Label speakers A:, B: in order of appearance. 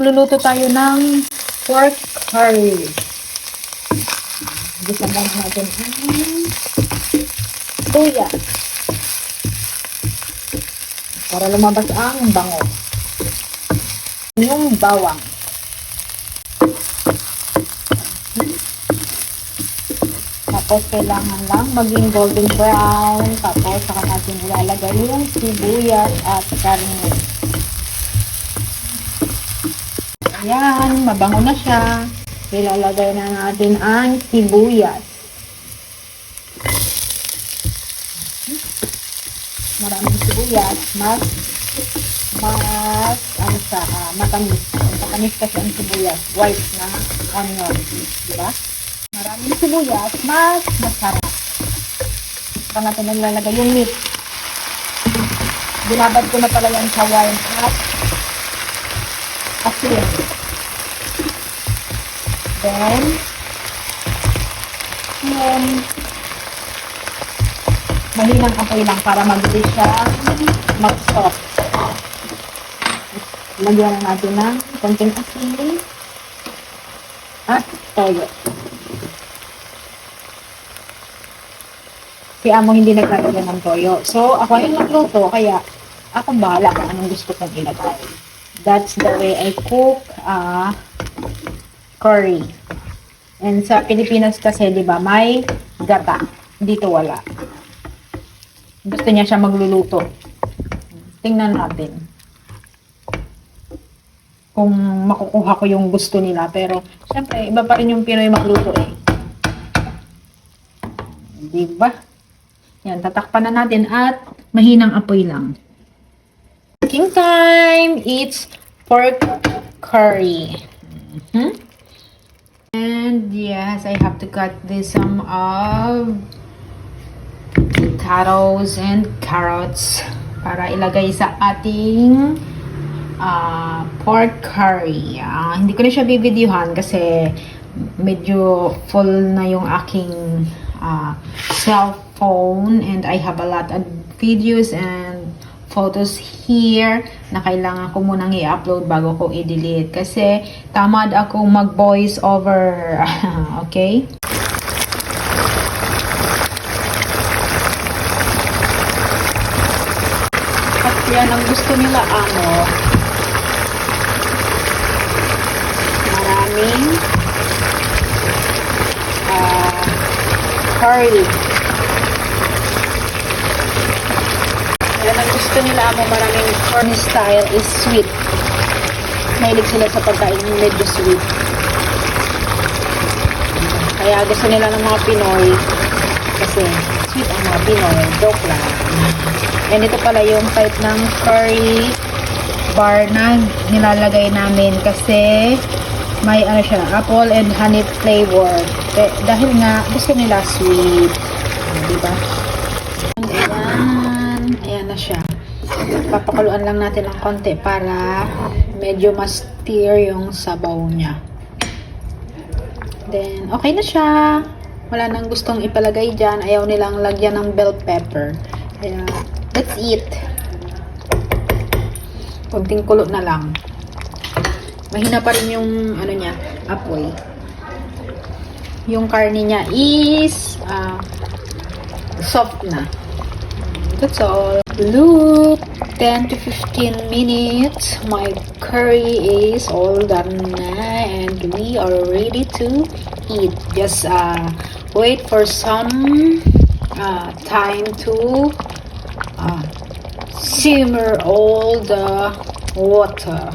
A: magluluto tayo ng pork curry. Gisa muna natin ang luya para lumabas ang bango. Yung bawang. Tapos kailangan lang maging golden brown. Tapos saka natin ilalagay yung sibuyas at karne. Ayan, mabango na siya. Ilalagay na natin ang sibuyas. Maraming sibuyas, matamis. Matamis kasi ang sibuyas. White na onion. Diba? Maraming sibuyas, mas masarap. Saka natin nilalagay yung meat. Binabad ko na pala yan sa wine at asin. Then, yun. Mahinang apoy lang para mabilis siya mag-soft. Lagyan na natin ng konting asin at toyo. Si Amo hindi naglalagyan ng toyo. So, ako yung nagluto, kaya ako bahala kung anong gusto kong ilagay. That's the way I cook curry. And sa Pilipinas kasi, di ba, may gata. Dito wala. Gusto niya siya magluluto. Tingnan natin kung makukuha ko yung gusto nila. Pero, syempre, iba pa rin yung Pinoy magluto eh. Di ba? Yan, tatakpan na natin at mahinang apoy lang. Cooking time! It's pork curry. And yes, I have to cut this some of potatoes and carrots para ilagay sa ating pork curry. Hindi ko na siya bibidyuhan kasi medyo full na yung aking cellphone and I have a lot of videos and photos here na kailangan ko munang i-upload bago ko i-delete kasi tamad ako mag-voice over. Okay? At yan ang gusto nila, Amo. Maraming curry. Yan ang gusto nila, Amo. Maraming corn style is sweet. Mahilig sila sa pagkain medyo sweet. Kaya gusto nila ng mga Pinoy kasi sweet ang mga Pinoy. Joke lang. And ito pala yung type ng curry bar na nilalagay namin kasi may ano siya, apple and honey flavor. Dahil nga gusto nila sweet. Diba? Ayan na siya. Papakuluan lang natin ng konti para medyo mas clear yung sabaw niya. Then, okay na siya. Wala nang gustong ipalagay dyan. Ayaw nilang lagyan ng bell pepper. Kaya, let's eat. Konting kulo na lang. Mahina pa rin yung ano niya, apoy. Yung karne niya is soft na. That's all. Look, 10 to 15 minutes. My curry is all done na and we are ready to eat. Just wait for some time to simmer all the water.